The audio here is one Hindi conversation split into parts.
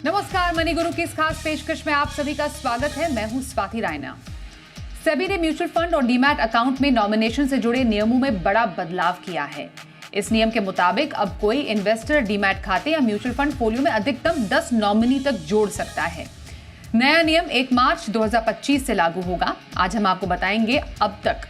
नमस्कार, मनी गुरु की इस खास पेशकश में आप सभी का स्वागत है। मैं हूं स्वाति रायना। सेबी ने म्यूचुअल फंड और डीमैट अकाउंट में नॉमिनेशन से जुड़े नियमों में बड़ा बदलाव किया है। इस नियम के मुताबिक अब कोई इन्वेस्टर डीमैट खाते या म्यूचुअल फंड फोलियो में अधिकतम 10 नॉमिनी तक जोड़ सकता है। नया नियम 1 मार्च 2025 से लागू होगा। आज हम आपको बताएंगे अब तक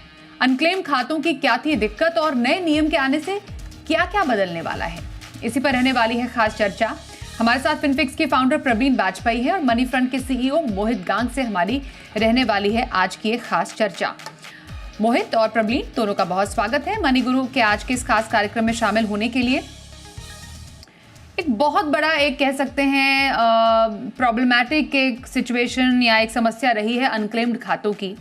अनक्लेम खातों की क्या थी दिक्कत और नए नियम के आने से क्या क्या बदलने वाला है। इसी पर रहने वाली है खास चर्चा। हमारे साथ फिनफिक्स के फाउंडर प्रवीण वाजपेयी है और मनी फ्रंट के सीईओ मोहित गांग से हमारी रहने वाली है आज की एक खास चर्चा। मोहित और प्रवीण दोनों का बहुत स्वागत है मनी गुरु के आज के इस खास कार्यक्रम में शामिल होने के लिए। एक बहुत बड़ा एक कह सकते हैं प्रॉब्लमैटिक एक सिचुएशन या एक समस्या रही है अनक्लेम्ड खातों की।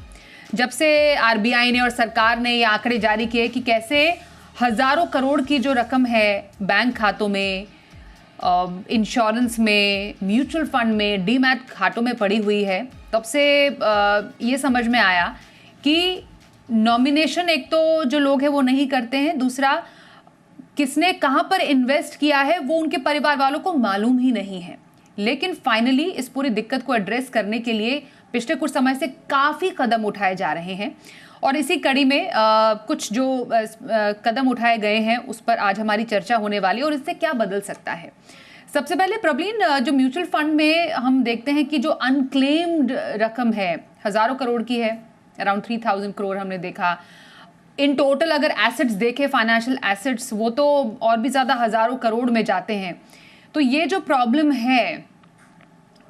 जब से आरबीआई ने और सरकार ने ये आंकड़े जारी किए कि कैसे हजारों करोड़ की जो रकम है बैंक खातों में, इंश्योरेंस में, म्यूचुअल फंड में, डीमैट खातों में पड़ी हुई है, तब से ये समझ में आया कि नॉमिनेशन एक तो जो लोग हैं वो नहीं करते हैं, दूसरा किसने कहाँ पर इन्वेस्ट किया है वो उनके परिवार वालों को मालूम ही नहीं है। लेकिन फाइनली इस पूरी दिक्कत को एड्रेस करने के लिए पिछले कुछ समय से काफ़ी कदम उठाए जा रहे हैं और इसी कड़ी में कुछ जो कदम उठाए गए हैं उस पर आज हमारी चर्चा होने वाली है और इससे क्या बदल सकता है। सबसे पहले प्रवीण, जो म्यूचुअल फंड में हम देखते हैं कि जो अनक्लेम्ड रकम है हजारों करोड़ की है, अराउंड 3000 करोड़ हमने देखा। इन टोटल अगर एसेट्स देखें, फाइनेंशियल एसेट्स, वो तो और भी ज़्यादा हजारों करोड़ में जाते हैं। तो ये जो प्रॉब्लम है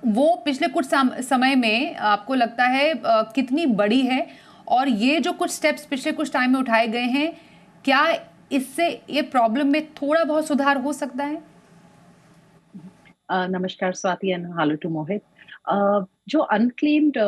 वो पिछले कुछ समय में आपको लगता है कितनी बड़ी है और ये जो कुछ स्टेप्स पिछले कुछ टाइम में उठाए गए हैं, क्या इससे ये प्रॉब्लम में थोड़ा बहुत सुधार हो सकता है? नमस्कार स्वाति एंड हेलो टू मोहित। जो अनक्लेम्ड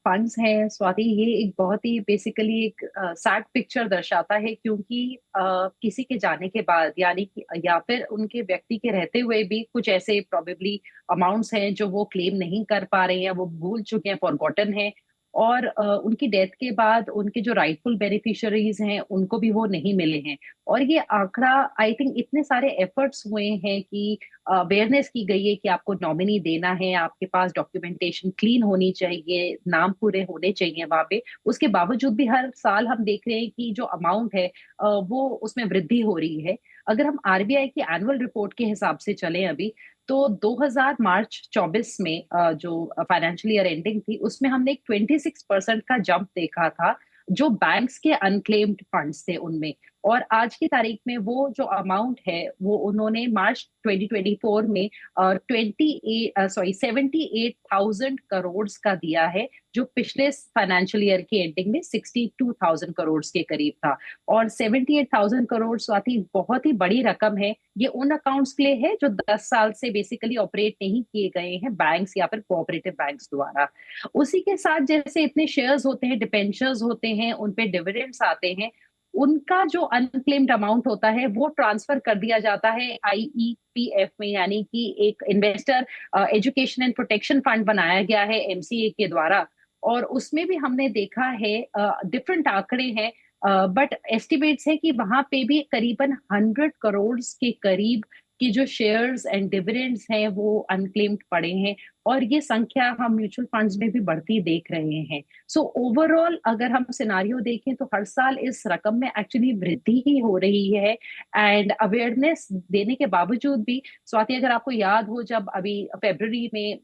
फंड्स हैं स्वाति, ये एक बहुत ही बेसिकली एक सैड पिक्चर दर्शाता है, क्योंकि किसी के जाने के बाद यानी कि या फिर उनके व्यक्ति के रहते हुए भी कुछ ऐसे प्रोबेबली अमाउंट्स हैं जो वो क्लेम नहीं कर पा रहे हैं, वो भूल चुके हैं, फॉरगॉटन है। और उनकी डेथ के बाद उनके जो राइटफुल बेनिफिशियरीज हैं उनको भी वो नहीं मिले हैं। और ये आंकड़ा, आई थिंक इतने सारे एफर्ट्स हुए हैं कि अवेयरनेस की गई है कि आपको नॉमिनी देना है, आपके पास डॉक्यूमेंटेशन क्लीन होनी चाहिए, नाम पूरे होने चाहिए वहां पे। उसके बावजूद भी हर साल हम देख रहे हैं कि जो अमाउंट है वो उसमें वृद्धि हो रही है। अगर हम आरबीआई की एनुअल रिपोर्ट के हिसाब से चले अभी, तो 2000 मार्च 24 में जो फाइनेंशियल ईयर एंडिंग थी उसमें हमने एक 26% का जंप देखा था जो बैंक्स के अनक्लेम्ड फंड्स थे उनमें। और आज की तारीख में वो जो अमाउंट है वो उन्होंने मार्च 2024 में 78,000 करोड़ का दिया है, जो पिछले फाइनेंशियल ईयर के एंडिंग में 62,000 करोड़ के करीब था। और 78,000 करोड़ स्वाति बहुत ही बड़ी रकम है। ये उन अकाउंट्स के लिए है जो 10 साल से बेसिकली ऑपरेट नहीं किए गए हैं बैंक्स या फिर कोऑपरेटिव बैंक्स द्वारा। उसी के साथ जैसे इतने शेयर्स होते हैं, डिबेंचर्स होते हैं, उन पे डिविडेंड्स आते हैं, उनका जो अनक्लेम्ड अमाउंट होता है वो ट्रांसफर कर दिया जाता है आईईपीएफ में, यानी कि एक investor education and protection fund बनाया गया है एमसीए के द्वारा। और उसमें भी हमने देखा है डिफरेंट आंकड़े हैं, बट एस्टिमेट्स है कि वहां पे भी करीबन 100 करोड़ के करीब की जो शेयर्स एंड डिविडेंड्स हैं वो अनक्लेम्ड पड़े हैं। और ये संख्या हम म्यूचुअल फंड्स में भी बढ़ती देख रहे हैं। सो ओवरऑल अगर हम सिनारियो देखें तो हर साल इस रकम में एक्चुअली वृद्धि ही हो रही है। एंड अवेयरनेस देने के बावजूद भी स्वाति, अगर आपको याद हो, जब अभी फरवरी में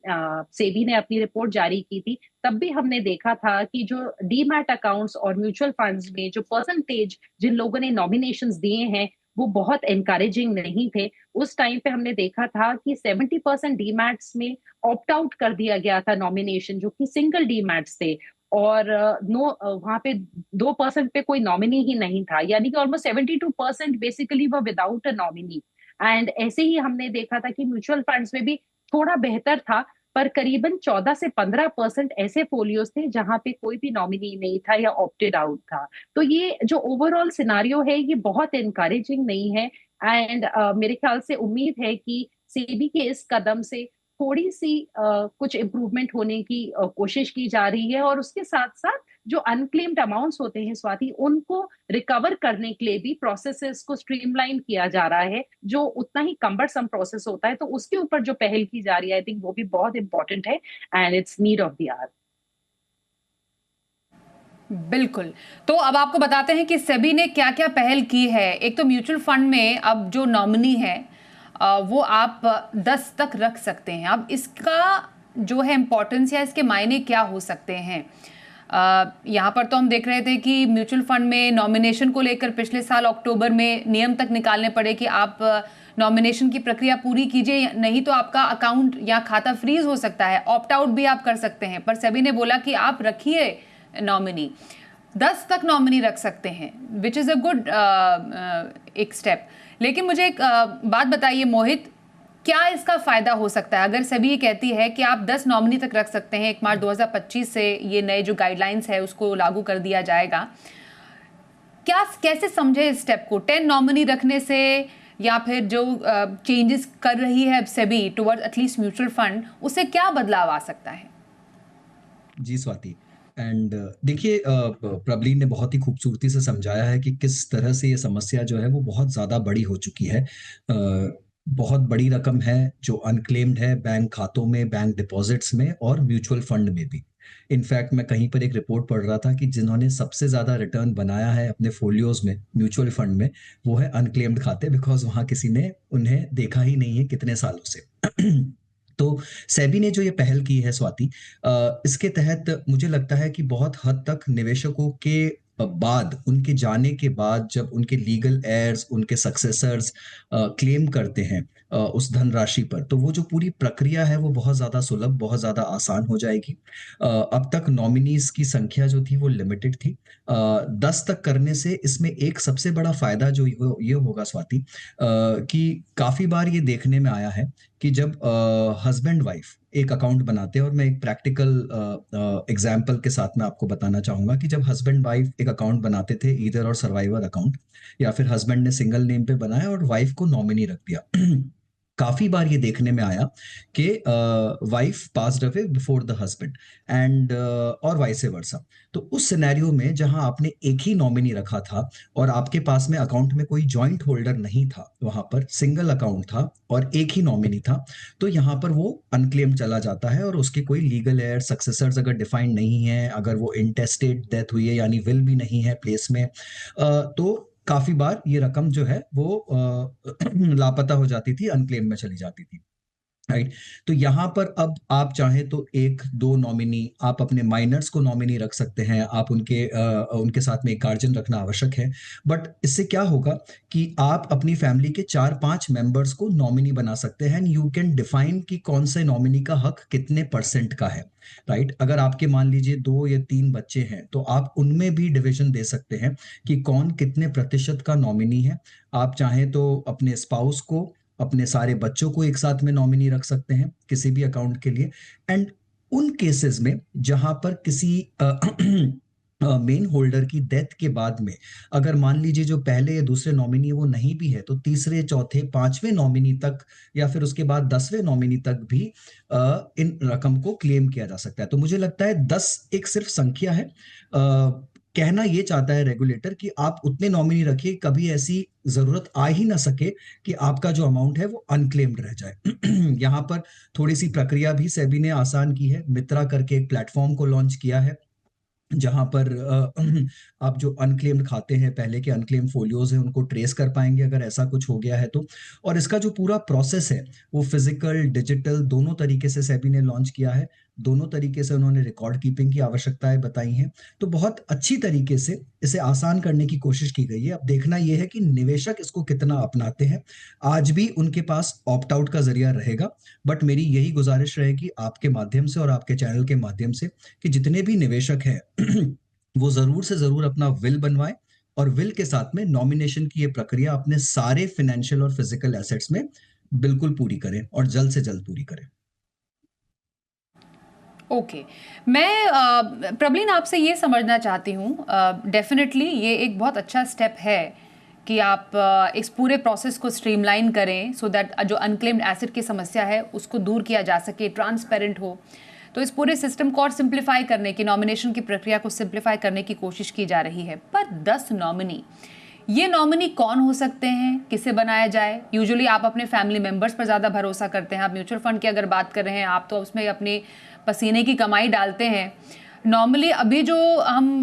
सेबी ने अपनी रिपोर्ट जारी की थी, तब भी हमने देखा था कि जो डीमैट अकाउंट्स और म्यूचुअल फंड्स में जो परसेंटेज जिन लोगों ने नॉमिनेशंस दिए हैं वो बहुत एनकरेजिंग नहीं थे। उस टाइम पे हमने देखा था कि 70% डीमैट्स में ऑप्ट आउट कर दिया गया था नॉमिनेशन, जो कि सिंगल डीमैट्स थे। और नो, वहां पे 2% पे कोई नॉमिनी ही नहीं था, यानी कि ऑलमोस्ट 72% बेसिकली वो विदाउट अ नॉमिनी। एंड ऐसे ही हमने देखा था कि म्यूचुअल फंड्स में भी थोड़ा बेहतर था, पर करीबन 14 से 15% ऐसे फोलियोज थे जहां पे कोई भी नॉमिनी नहीं था या ऑप्टेड आउट था। तो ये जो ओवरऑल सिनारियो है ये बहुत इनकरेजिंग नहीं है। एंड मेरे ख्याल से उम्मीद है कि सेबी के इस कदम से थोड़ी सी कुछ इम्प्रूवमेंट होने की कोशिश की जा रही है। और उसके साथ साथ जो अनक्लेम्ड अमाउंट्स होते हैं स्वाति, उनको रिकवर करने के लिए भी प्रोसेसेस को स्ट्रीमलाइन किया जा रहा है, जो उतना ही कम्बरसम प्रोसेस होता है, तो उसके ऊपर जो पहल की जा रही है, आई थिंक वो भी बहुत इंपॉर्टेंट है and it's need of the hour. बिल्कुल। तो अब आपको बताते हैं कि सेबी ने क्या-क्या पहल की है। एक तो म्यूचुअल फंड में अब जो नॉमिनी है वो आप 10 तक रख सकते हैं। अब इसका जो है इम्पोर्टेंस या इसके मायने क्या हो सकते हैं? यहाँ पर तो हम देख रहे थे कि म्यूचुअल फंड में नॉमिनेशन को लेकर पिछले साल अक्टूबर में नियम तक निकालने पड़े कि आप नॉमिनेशन की प्रक्रिया पूरी कीजिए, नहीं तो आपका अकाउंट या खाता फ्रीज हो सकता है, ऑप्ट आउट भी आप कर सकते हैं। पर सेबी ने बोला कि आप रखिए नॉमिनी, 10 तक नॉमिनी रख सकते हैं, विच इज़ अ गुड एक स्टेप। लेकिन मुझे एक बात बताइए मोहित, क्या इसका फायदा हो सकता है अगर सेबी ये कहती है कि आप 10 नॉमिनी तक रख सकते हैं? 1 मार्च 2025 से ये नए जो गाइडलाइंस है उसको लागू कर दिया जाएगा। क्या कैसे समझे इस स्टेप को, 10 नॉमिनी रखने से या फिर जो चेंजेस कर रही है SEBI towards at least mutual fund, उससे क्या बदलाव आ सकता है? जी स्वाति, एंड देखिए प्रबलीन ने बहुत ही खूबसूरती से समझाया है कि किस तरह से ये समस्या जो है वो बहुत ज़्यादा बड़ी हो चुकी है। बहुत बड़ी रकम है जो अनक्लेम्ड है बैंक खातों में, बैंक डिपॉजिट्स में और म्यूचुअल फंड में भी। इनफैक्ट मैं कहीं पर एक रिपोर्ट पढ़ रहा था कि जिन्होंने सबसे ज़्यादा रिटर्न बनाया है अपने फोलियोज में म्यूचुअल फंड में, वो है अनक्लेम्ड खाते, बिकॉज वहाँ किसी ने उन्हें देखा ही नहीं है कितने सालों से। तो सेबी ने जो ये पहल की है स्वाति, इसके तहत मुझे लगता है कि बहुत हद तक निवेशकों के बाद, उनके जाने के बाद, जब उनके लीगल एयर्स, उनके सक्सेसर्स क्लेम करते हैं उस धनराशि पर, तो वो जो पूरी प्रक्रिया है वो बहुत ज़्यादा सुलभ, बहुत ज़्यादा आसान हो जाएगी। अब तक नॉमिनीज की संख्या जो थी वो लिमिटेड थी। 10 तक करने से इसमें एक सबसे बड़ा फायदा जो ये होगा स्वाति, कि काफ़ी बार ये देखने में आया है कि जब हस्बैंड वाइफ एक अकाउंट बनाते हैं, और मैं एक प्रैक्टिकल एग्जाम्पल के साथ में आपको बताना चाहूंगा कि जब हस्बैंड वाइफ एक अकाउंट बनाते थे, ईदर और सर्वाइवर अकाउंट, या फिर हस्बैंड ने सिंगल नेम पे बनाया और वाइफ को नॉमिनी रख दिया, काफी बार ये देखने में आया कि wife passed away before the husband and और वाइस वर्सा। तो उस सिनेरियो में जहां आपने एक ही नॉमिनी रखा था और आपके पास में अकाउंट में कोई जॉइंट होल्डर नहीं था, वहां पर सिंगल अकाउंट था और एक ही नॉमिनी था, तो यहाँ पर वो अनक्लेम चला जाता है और उसके कोई लीगल एयर सक्सेसर्स अगर डिफाइंड नहीं है, अगर वो इंटेस्टेट डेथ हुई है यानी विल भी नहीं है प्लेस में, तो काफी बार ये रकम जो है वो लापता हो जाती थी, अनक्लेम में चली जाती थी। राइट, तो यहां पर अब आप चाहें तो 1-2 नॉमिनी, आप अपने माइनर्स को नॉमिनी रख सकते हैं, आप उनके साथ में एक गार्जियन रखना आवश्यक है। बट इससे क्या होगा कि आप अपनी फैमिली के 4-5 मेंबर्स को नॉमिनी बना सकते हैं, एंड यू कैन डिफाइन कि कौन से नॉमिनी का हक कितने % का है। राइट, अगर आपके मान लीजिए 2 या 3 बच्चे हैं, तो आप उनमें भी डिवीजन दे सकते हैं कि कौन कितने % का नॉमिनी है। आप चाहें तो अपने स्पाउस को, अपने सारे बच्चों को एक साथ में नॉमिनी रख सकते हैं किसी भी अकाउंट के लिए। एंड उन केसेस में जहां पर किसी मेन होल्डर की डेथ के बाद में अगर मान लीजिए जो पहले या दूसरे नॉमिनी वो नहीं भी है, तो तीसरे, चौथे, 5वें नॉमिनी तक या फिर उसके बाद 10वें नॉमिनी तक भी इन रकम को क्लेम किया जा सकता है। तो मुझे लगता है 10 एक सिर्फ संख्या है। कहना ये चाहता है रेगुलेटर कि आप उतने नॉमिनी रखिए, कभी ऐसी जरूरत आ ही ना सके कि आपका जो अमाउंट है वो अनक्लेम्ड रह जाए। यहाँ पर थोड़ी सी प्रक्रिया भी सेबी ने आसान की है, मित्रा करके एक प्लेटफॉर्म को लॉन्च किया है, जहां पर आप जो अनक्लेम्ड खाते हैं, पहले के अनक्लेम फोलियोज हैं, उनको ट्रेस कर पाएंगे अगर ऐसा कुछ हो गया है तो। और इसका जो पूरा प्रोसेस है वो फिजिकल, डिजिटल दोनों तरीके से सेबी ने लॉन्च किया है। दोनों तरीके से उन्होंने रिकॉर्ड कीपिंग की आवश्यकताएं बताई हैं, तो बहुत अच्छी तरीके से इसे आसान करने की कोशिश की गई है। अब देखना यह है कि निवेशक इसको कितना अपनाते हैं। आज भी उनके पास ऑप्ट आउट का जरिया रहेगा, बट मेरी यही गुजारिश रहेगी आपके माध्यम से और आपके चैनल के माध्यम से कि जितने भी निवेशक हैं वो जरूर से जरूर अपना विल बनवाएं, और विल के साथ में नॉमिनेशन की ये प्रक्रिया अपने सारे फाइनेंशियल और फिजिकल एसेट्स में बिल्कुल पूरी करें और जल्द से जल्द पूरी करें। ओके, मैं प्रबलीन आपसे ये समझना चाहती हूँ, डेफिनेटली ये एक बहुत अच्छा स्टेप है कि आप इस पूरे प्रोसेस को स्ट्रीमलाइन करें सो दैट जो अनक्लेम्ड एसेट की समस्या है उसको दूर किया जा सके, ट्रांसपेरेंट हो। तो इस पूरे सिस्टम को और सिंप्लीफाई करने की, नॉमिनेशन की प्रक्रिया को सिंप्लीफाई करने की कोशिश की जा रही है। पर 10 नॉमिनी, ये नॉमिनी कौन हो सकते हैं, किसे बनाया जाए? यूजुअली आप अपने फैमिली मेंबर्स पर ज़्यादा भरोसा करते हैं। आप म्यूचुअल फंड की अगर बात कर रहे हैं, आप तो उसमें अपने पसीने की कमाई डालते हैं। नॉर्मली अभी जो हम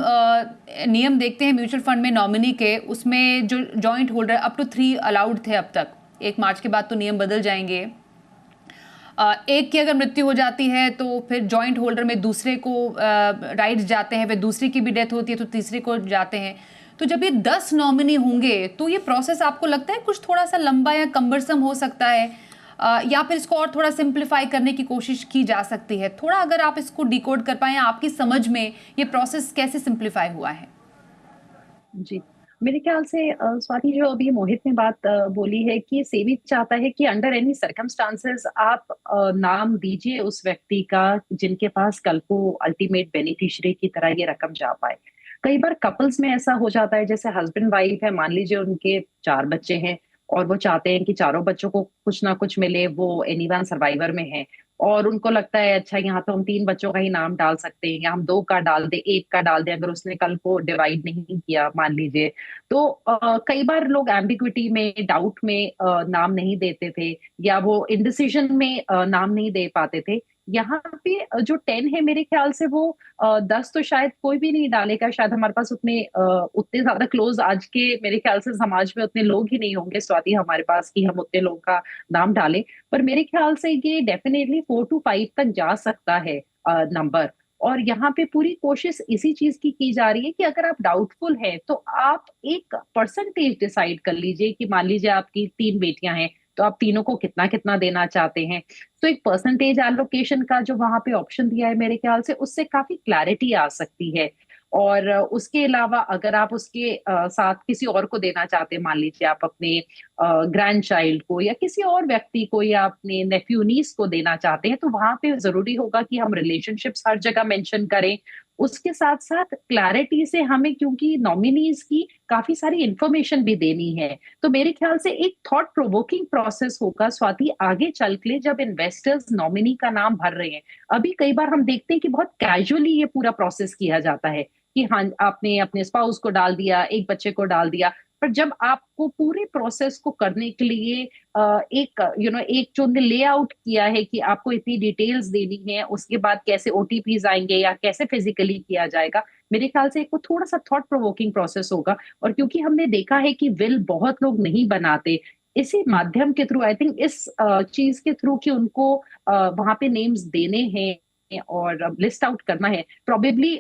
नियम देखते हैं म्यूचुअल फंड में नॉमिनी के, उसमें जो joint holder up to 3 allowed थे अब तक। 1 मार्च के बाद तो नियम बदल जाएंगे। एक की अगर मृत्यु हो जाती है तो फिर जॉइंट होल्डर में दूसरे को राइट्स जाते हैं, फिर दूसरी की भी डेथ होती है तो तीसरे को जाते हैं। तो जब ये 10 नॉमिनी होंगे तो ये प्रोसेस आपको लगता है कुछ थोड़ा सा लंबा या कम्बरसम हो सकता है, या फिर इसको और थोड़ा सिंप्लीफाई करने की कोशिश की जा सकती है? थोड़ा अगर आप इसको डिकोड कर पाएं, आपकी समझ में ये प्रोसेस कैसे सिंप्लीफाई हुआ है? जी, मेरे ख्याल से स्वाति, जो अभी मोहित ने बात बोली है कि सेबी चाहता है कि अंडर एनी सर्कमस्टांसेस आप नाम दीजिए उस व्यक्ति का जिनके पास कल को अल्टीमेट बेनिफिशियरी की तरह ये रकम जा पाए। कई बार कपल्स में ऐसा हो जाता है, जैसे हस्बैंड वाइफ है, मान लीजिए उनके 4 बच्चे हैं और वो चाहते हैं कि चारों बच्चों को कुछ ना कुछ मिले, वो एनीवन सर्वाइवर में है और उनको लगता है अच्छा यहाँ तो हम 3 बच्चों का ही नाम डाल सकते हैं या हम 2 का डाल दे, 1 का डाल दे, अगर उसने कल को डिवाइड नहीं किया मान लीजिए। तो कई बार लोग एम्बिग्विटी में, डाउट में नाम नहीं देते थे या वो इंडिसीजन में नाम नहीं दे पाते थे। यहाँ पे जो 10 है, मेरे ख्याल से वो 10 तो शायद कोई भी नहीं डालेगा। शायद हमारे पास उतने ज्यादा क्लोज आज के मेरे ख्याल से समाज में उतने लोग ही नहीं होंगे स्वाति हमारे पास कि हम उतने लोगों का नाम डालें। पर मेरे ख्याल से ये डेफिनेटली 4 to 5 तक जा सकता है नंबर। और यहाँ पे पूरी कोशिश इसी चीज की जा रही है कि अगर आप डाउटफुल है तो आप एक परसेंटेज डिसाइड कर लीजिए कि मान लीजिए आपकी 3 बेटियां हैं तो आप तीनों को कितना कितना देना चाहते हैं। तो एक परसेंटेज एलोकेशन का जो वहां पे ऑप्शन दिया है, मेरे ख्याल से उससे काफी क्लैरिटी आ सकती है। और उसके अलावा अगर आप उसके साथ किसी और को देना चाहते हैं, मान लीजिए आप अपने ग्रैंड चाइल्ड को या किसी और व्यक्ति को या अपने नेफ्यू नीस को देना चाहते हैं, तो वहां पे जरूरी होगा कि हम रिलेशनशिप्स हर जगह मेंशन करें। उसके साथ साथ क्लैरिटी से हमें, क्योंकि नॉमिनीज की काफी सारी इंफॉर्मेशन भी देनी है, तो मेरे ख्याल से एक थॉट प्रोवोकिंग प्रोसेस होगा स्वाति आगे चल के, जब इन्वेस्टर्स नॉमिनी का नाम भर रहे हैं। अभी कई बार हम देखते हैं कि बहुत कैजुअली ये पूरा प्रोसेस किया जाता है कि हाँ आपने अपने स्पाउस को डाल दिया, एक बच्चे को डाल दिया। पर जब आपको पूरे प्रोसेस को करने के लिए एक जो लेआउट किया है कि आपको इतनी डिटेल्स देनी है, उसके बाद कैसे ओटीपीज आएंगे या कैसे फिजिकली किया जाएगा, मेरे ख्याल से एक वो थोड़ा सा थॉट प्रोवोकिंग प्रोसेस होगा। और क्योंकि हमने देखा है कि विल बहुत लोग नहीं बनाते, इसी माध्यम के थ्रू, आई थिंक इस चीज के थ्रू कि उनको वहां पे नेम्स देने हैं और लिस्ट आउट करना है, प्रोबेबली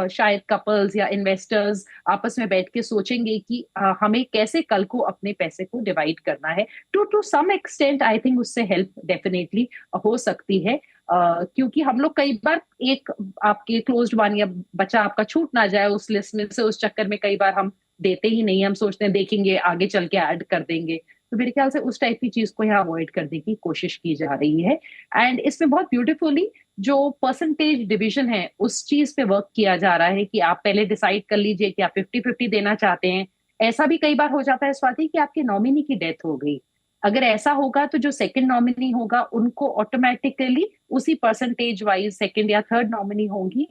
शायद कपल्स या इन्वेस्टर्स आपस में बैठ के सोचेंगे कि हमें कैसे कल को अपने पैसे को डिवाइड करना है। To some extent I think उससे हेल्प डेफिनेटली हो सकती है। क्योंकि हम लोग कई बार एक आपके क्लोज्ड वन या बच्चा आपका छूट ना जाए उस लिस्ट में से, उस चक्कर में कई बार हम देते ही नहीं, हम सोचते हैं देखेंगे आगे चल के ऐड कर देंगे। तो मेरे ख्याल से उस टाइप की चीज को यहाँ अवॉइड करने की कोशिश की जा रही है। एंड इसमें बहुत ब्यूटीफुली जो परसेंटेज डिवीजन है उस चीज पे वर्क किया जा रहा है कि आप पहले डिसाइड कर लीजिए कि आप 50-50 देना चाहते हैं। ऐसा भी कई बार हो जाता है स्वाति कि आपके नॉमिनी की डेथ हो गई, अगर ऐसा होगा तो जो सेकंड नॉमिनी होगा उनको ऑटोमेटिकली उसी परसेंटेज वाइज सेकंड या थर्ड नॉमिनी होंगी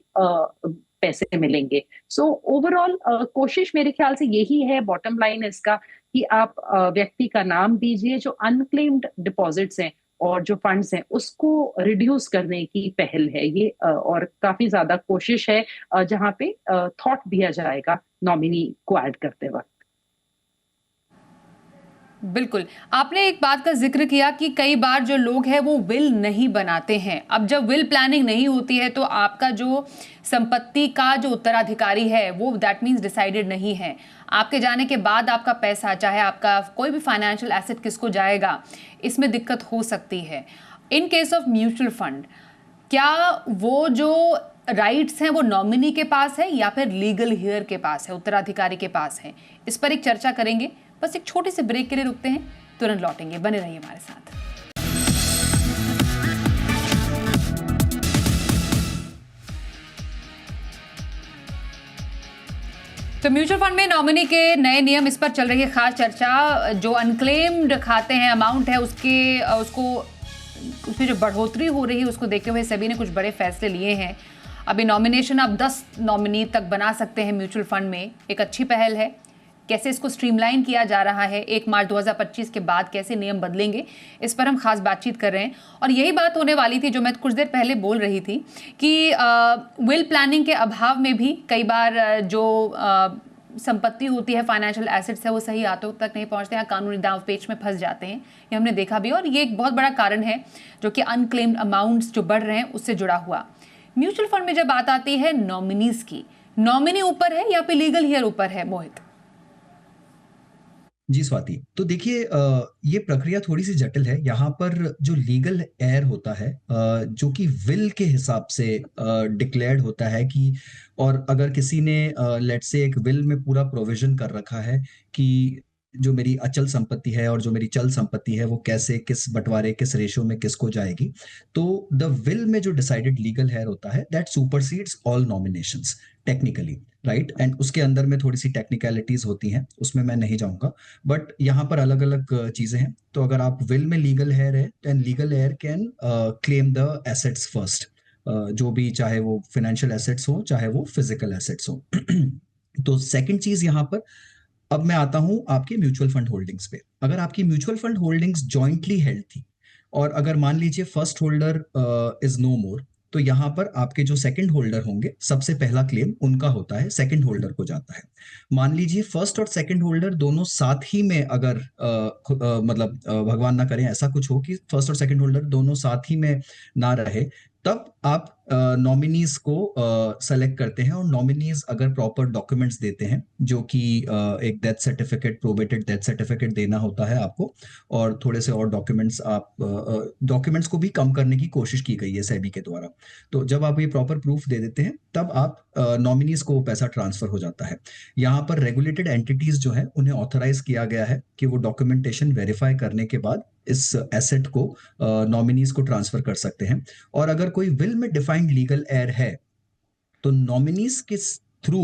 पैसे मिलेंगे। सो ओवरऑल कोशिश मेरे ख्याल से यही है, बॉटम लाइन इसका, कि आप व्यक्ति का नाम दीजिए, जो अनक्लेम्ड डिपॉजिट्स हैं और जो फंड्स हैं उसको रिड्यूस करने की पहल है ये। और काफी ज्यादा कोशिश है जहां पे थॉट दिया जाएगा नॉमिनी को ऐड करते वक्त। बिल्कुल, आपने एक बात का जिक्र किया कि कई बार जो लोग हैं वो विल नहीं बनाते हैं। अब जब विल प्लानिंग नहीं होती है तो आपका जो संपत्ति का जो उत्तराधिकारी है वो दैट मीन्स डिसाइडेड नहीं है। आपके जाने के बाद आपका पैसा, चाहे आपका कोई भी फाइनेंशियल एसेट किसको जाएगा, इसमें दिक्कत हो सकती है। In case of mutual fund, क्या वो जो राइट्स हैं वो नॉमिनी के पास है या फिर लीगल हेयर के पास है, उत्तराधिकारी के पास है? इस पर एक चर्चा करेंगे, बस एक छोटे से ब्रेक के लिए रुकते हैं, तुरंत लौटेंगे, बने रहिए हमारे साथ। तो म्यूचुअल फंड में नॉमिनी के नए नियम, इस पर चल रही है खास चर्चा। जो अनक्लेम्ड खाते हैं, अमाउंट है उसको उसमें जो बढ़ोतरी हो रही है उसको देखते हुए सेबी ने कुछ बड़े फैसले लिए हैं। अभी नॉमिनेशन आप 10 नॉमिनी तक बना सकते हैं म्यूचुअल फंड में, एक अच्छी पहल है। कैसे इसको स्ट्रीमलाइन किया जा रहा है, 1 मार्च 2025 के बाद कैसे नियम बदलेंगे, इस पर हम खास बातचीत कर रहे हैं। और यही बात होने वाली थी जो मैं कुछ देर पहले बोल रही थी कि विल प्लानिंग के अभाव में भी कई बार जो संपत्ति होती है, फाइनेंशियल एसेट्स है, वो सही हाथों तक नहीं पहुंचते हैं, कानूनी दांव पेच में फंस जाते हैं। ये हमने देखा भी, और ये एक बहुत बड़ा कारण है जो कि अनक्लेम्ड अमाउंट्स जो बढ़ रहे हैं उससे जुड़ा हुआ। म्यूचुअल फंड में जब बात आती है नॉमिनीज की, नॉमिनी ऊपर है या फिर लीगल हियर ऊपर है मोहित? जी स्वाति, तो देखिए ये प्रक्रिया थोड़ी सी जटिल है। यहाँ पर जो लीगल एयर होता है जो कि विल के हिसाब से डिक्लेयर्ड होता है कि, और अगर किसी ने लेट्स से एक विल में पूरा प्रोविजन कर रखा है कि जो मेरी अचल संपत्ति है और जो मेरी चल संपत्ति है वो कैसे, किस बंटवारे, किस रेशो में किसको जाएगी, तो द विल में जो डिसाइडेड लीगल हेयर होता है that supersedes all nominations technically, right. And उसके अंदर में थोड़ी सी टेक्निकलिटीज होती हैं, उसमें मैं नहीं जाऊंगा, बट यहाँ पर अलग अलग चीजें हैं। तो अगर आप विल में लीगल हेयर है, then legal heir can claim the assets first, जो भी, चाहे वो फाइनेंशियल एसेट्स हो चाहे वो फिजिकल एसेट्स हो। तो सेकंड चीज यहाँ पर, अब मैं आता हूं आपके म्यूचुअल फंड होल्डिंग्स पे। अगर आपकी mutual fund holdings jointly held थी और अगर मान लीजिए फर्स्ट होल्डर इज नो मोर, तो यहाँ पर आपके जो सेकंड होल्डर होंगे, सबसे पहला क्लेम उनका होता है, सेकंड होल्डर को जाता है। मान लीजिए फर्स्ट और सेकंड होल्डर दोनों साथ ही में अगर मतलब भगवान ना करें ऐसा कुछ हो कि फर्स्ट और सेकंड होल्डर दोनों साथ ही में ना रहे, तब आप नॉमिनीज को सेलेक्ट करते हैं। और नॉमिनीज अगर प्रॉपर डॉक्यूमेंट्स देते हैं, जो कि एक डेथ सर्टिफिकेट, प्रोबेटेड डेथ सर्टिफिकेट देना होता है आपको, और थोड़े से और डॉक्यूमेंट्स, आप डॉक्यूमेंट्स को भी कम करने की कोशिश की गई है सेबी के द्वारा। तो जब आप ये प्रॉपर प्रूफ दे देते हैं तब आप नॉमिनीज को पैसा ट्रांसफर हो जाता है। यहाँ पर रेगुलेटेड एंटिटीज जो है उन्हें ऑथराइज किया गया है कि वो डॉक्यूमेंटेशन वेरीफाई करने के बाद इस एसेट को नॉमिनीज को ट्रांसफर कर सकते हैं। और अगर कोई विल में डिफाइंड लीगल एयर है तो नॉमिनीज के थ्रू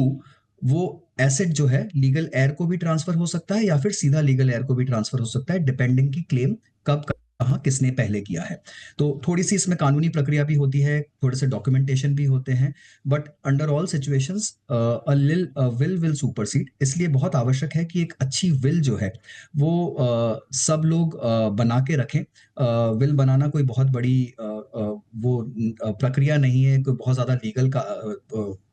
वो एसेट जो है लीगल एयर को भी ट्रांसफर हो सकता है या फिर सीधा लीगल एयर को भी ट्रांसफर हो सकता है, डिपेंडिंग की क्लेम कब कहाँ किसने पहले किया है। तो थोड़ी सी इसमें कानूनी प्रक्रिया भी होती है, थोड़े से डॉक्यूमेंटेशन भी होते हैं, but under all situations will will supersede. इसलिए बहुत आवश्यक है कि एक अच्छी विल जो है वो सब लोग बना के रखें। विल बनाना कोई बहुत बड़ी वो प्रक्रिया नहीं है, कोई बहुत ज्यादा लीगल का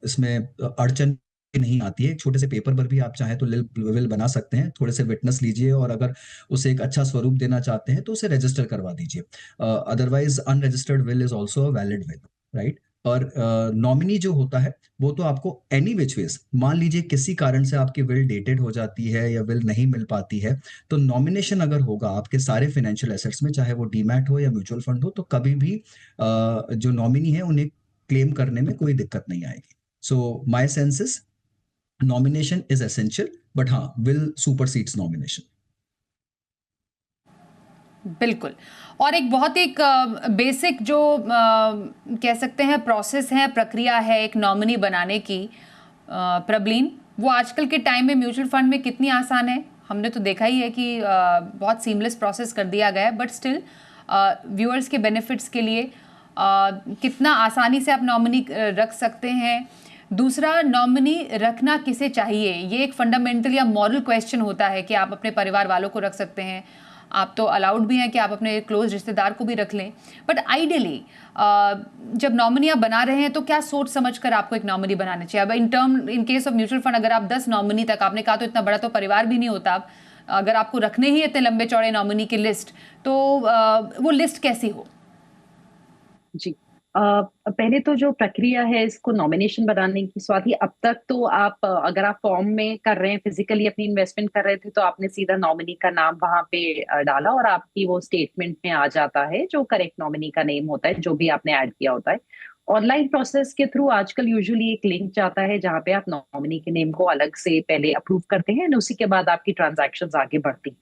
इसमें अड़चन नहीं आती है। एक छोटे से पेपर पर भी आप चाहें तो विल बना सकते हैं, थोड़े से विटनेस लीजिए और अगर उसे एक अच्छा स्वरूप देना चाहते हैं तो उसे रजिस्टर करवा दीजिए। Otherwise unregistered will is also a valid will, right. और नॉमिनी जो होता है वो तो आपको एनी विच वेज, मान लीजिए किसी कारण से आपकी विल डेटेड हो जाती है या विल नहीं मिल पाती है, तो नॉमिनेशन अगर होगा आपके सारे फाइनेंशियल एसेट्स में, चाहे वो डीमैट हो या म्यूचुअल फंड हो, तो कभी भी जो नॉमिनी है उन्हें क्लेम करने में कोई दिक्कत नहीं आएगी। So my sense nomination is essential, but हाँ, विल सुपरसीड्स नॉमिनेशन। बिल्कुल। और एक बहुत एक बेसिक जो कह सकते हैं प्रोसेस है, प्रक्रिया है एक नॉमिनी बनाने की, प्रबलीन, वो आजकल के टाइम में म्यूचुअल फंड में कितनी आसान है? हमने तो देखा ही है कि बहुत सीमलेस प्रोसेस कर दिया गया है, बट स्टिल व्यूअर्स के बेनिफिट्स के लिए कितना आसानी से आप नॉमिनी रख सकते हैं। दूसरा, नॉमिनी रखना किसे चाहिए, ये एक फंडामेंटल या मॉरल क्वेश्चन होता है कि आप अपने परिवार वालों को रख सकते हैं, आप तो अलाउड भी हैं कि आप अपने क्लोज रिश्तेदार को भी रख लें, बट आइडियली जब नॉमिनी आप बना रहे हैं तो क्या सोच समझकर आपको एक नॉमिनी बनाना चाहिए? अब in case of mutual fund अगर आप 10 नॉमिनी तक, आपने कहा तो इतना बड़ा तो परिवार भी नहीं होता, अगर आपको रखने ही इतने लंबे चौड़े नॉमिनी की लिस्ट, तो वो लिस्ट कैसी हो? जी, पहले तो जो प्रक्रिया है इसको नॉमिनेशन बनाने की, स्वाति, अब तक तो आप अगर आप फॉर्म में कर रहे हैं, फिजिकली अपनी इन्वेस्टमेंट कर रहे थे, तो आपने सीधा नॉमिनी का नाम वहां पे डाला और आपकी वो स्टेटमेंट में आ जाता है जो करेक्ट नॉमिनी का नेम होता है, जो भी आपने ऐड किया होता है। ऑनलाइन प्रोसेस के थ्रू आजकल यूजुअली एक लिंक जाता है जहां पे आप नॉमिनी के नेम को अलग से पहले अप्रूव करते हैं और उसी के बाद आपकी ट्रांजैक्शंस आगे बढ़ती हैं।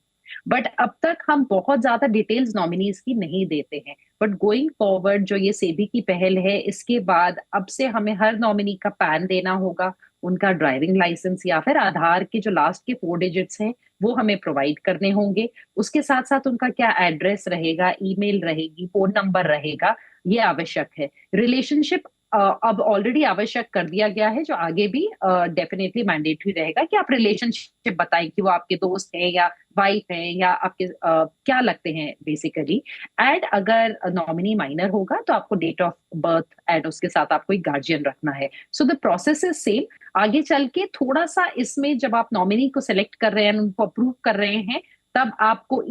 बट अब तक हम बहुत ज्यादा डिटेल्स नॉमिनीज की नहीं देते हैं, बट गोइंग फॉरवर्ड जो ये सेबी की पहल है, इसके बाद अब से हमें हर नॉमिनी का पैन देना होगा, उनका ड्राइविंग लाइसेंस या फिर आधार के जो लास्ट के 4 डिजिट्स हैं वो हमें प्रोवाइड करने होंगे। उसके साथ साथ उनका क्या एड्रेस रहेगा, ईमेल रहेगी, फोन नंबर रहेगा, ये आवश्यक है। रिलेशनशिप अब ऑलरेडी आवश्यक कर दिया गया है, जो आगे भी डेफिनेटली मैंडेटरी रहेगा कि आप रिलेशनशिप बताएं कि वो आपके दोस्त हैं या वाइफ हैं या आपके क्या लगते हैं बेसिकली। एंड अगर नॉमिनी माइनर होगा तो आपको डेट ऑफ बर्थ एंड उसके साथ आपको एक गार्जियन रखना है। So the process is same. आगे चल के थोड़ा सा इसमें जब आप नॉमिनी को सिलेक्ट कर रहे हैं, उनको अप्रूव कर रहे हैं, तब आपको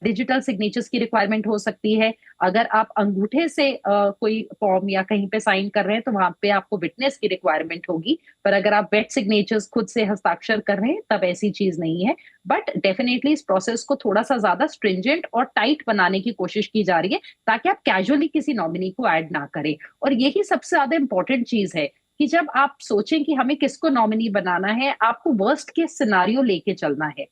डिजिटल सिग्नेचर्स की रिक्वायरमेंट हो सकती है। अगर आप अंगूठे से कोई फॉर्म या कहीं पे साइन कर रहे हैं तो वहां पे आपको विटनेस की रिक्वायरमेंट होगी। पर अगर आप वेट सिग्नेचर्स खुद से हस्ताक्षर कर रहे हैं तब ऐसी चीज नहीं है। बट डेफिनेटली इस प्रोसेस को थोड़ा सा ज्यादा स्ट्रिंजेंट और टाइट बनाने की कोशिश की जा रही है ताकि आप कैजुअली किसी नॉमिनी को ऐड ना करें। और यही सबसे ज्यादा इंपॉर्टेंट चीज है कि जब आप सोचें कि हमें किसको नॉमिनी बनाना है, आपको वर्स्ट केस सिनारियो लेके चलना है।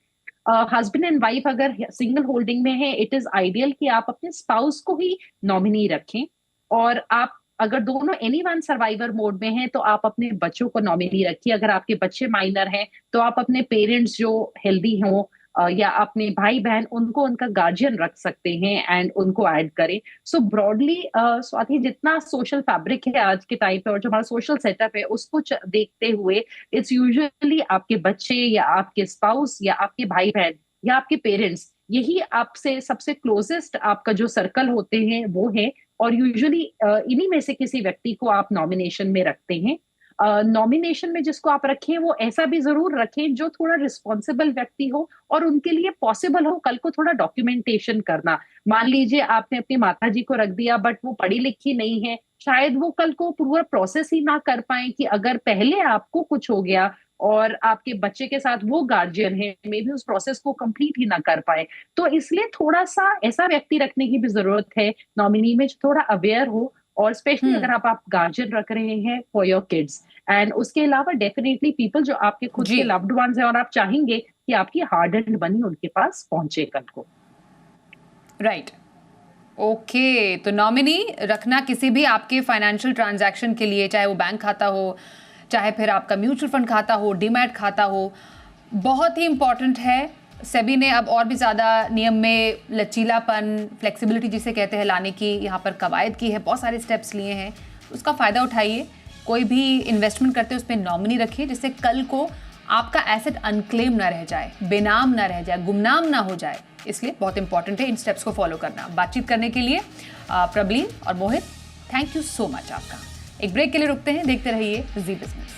हस्बैंड एंड वाइफ अगर सिंगल होल्डिंग में है, इट इज आइडियल कि आप अपने स्पाउस को ही नॉमिनी रखें। और आप अगर दोनों एनी वन सर्वाइवर मोड में हैं तो आप अपने बच्चों को नॉमिनी रखिए। अगर आपके बच्चे माइनर हैं तो आप अपने पेरेंट्स जो हेल्दी हों या अपने भाई बहन, उनको उनका गार्जियन रख सकते हैं एंड उनको ऐड करें। सो ब्रॉडली स्वाति, जितना सोशल फैब्रिक है आज के टाइम पे और जो हमारा सोशल सेटअप है उसको देखते हुए इट्स यूजुअली आपके बच्चे या आपके स्पाउस या आपके भाई बहन या आपके पेरेंट्स, यही आपसे सबसे क्लोजेस्ट आपका जो सर्कल होते हैं वो है। और यूजुअली इन्हीं में से किसी व्यक्ति को आप नॉमिनेशन में रखते हैं। नॉमिनेशन में जिसको आप रखें वो ऐसा भी जरूर रखें जो थोड़ा रिस्पॉन्सिबल व्यक्ति हो और उनके लिए पॉसिबल हो कल को थोड़ा डॉक्यूमेंटेशन करना। मान लीजिए आपने अपनी माता जी को रख दिया बट वो पढ़ी लिखी नहीं है, शायद वो कल को पूरा प्रोसेस ही ना कर पाए कि अगर पहले आपको कुछ हो गया और आपके बच्चे के साथ वो गार्जियन है, मे बी उस प्रोसेस को कंप्लीट ही ना कर पाए। तो इसलिए थोड़ा सा ऐसा व्यक्ति रखने की भी जरूरत है नॉमिनी में जो थोड़ा अवेयर हो। और स्पेशली अगर आप गार्जियन रख रहे हैं फॉर योर किड्स। एंड उसके अलावा डेफिनेटली पीपल जो आपके खुद के लव्ड वंस हैं और आप चाहेंगे कि आपकी हार्ड एंड मनी उनके पास पहुंचे कल को। Right, okay. तो नॉमिनी रखना किसी भी आपके फाइनेंशियल ट्रांजैक्शन के लिए, चाहे वो बैंक खाता हो, चाहे फिर आपका म्यूचुअल फंड खाता हो, डीमैट खाता हो, बहुत ही इंपॉर्टेंट है। सेबी ने अब और भी ज़्यादा नियम में लचीलापन, फ्लेक्सिबिलिटी जिसे कहते हैं, लाने की यहाँ पर कवायद की है, बहुत सारे स्टेप्स लिए हैं। उसका फ़ायदा उठाइए। कोई भी इन्वेस्टमेंट करते हैं उस पर नॉमिनी रखिए जिससे कल को आपका एसेट अनक्लेम ना रह जाए, बेनाम ना रह जाए, गुमनाम ना हो जाए। इसलिए बहुत इंपॉर्टेंट है इन स्टेप्स को फॉलो करना। बातचीत करने के लिए प्रबलीन और मोहित, थैंक यू सो मच आपका। एक ब्रेक के लिए रुकते हैं, देखते रहिए जी बिजनेस।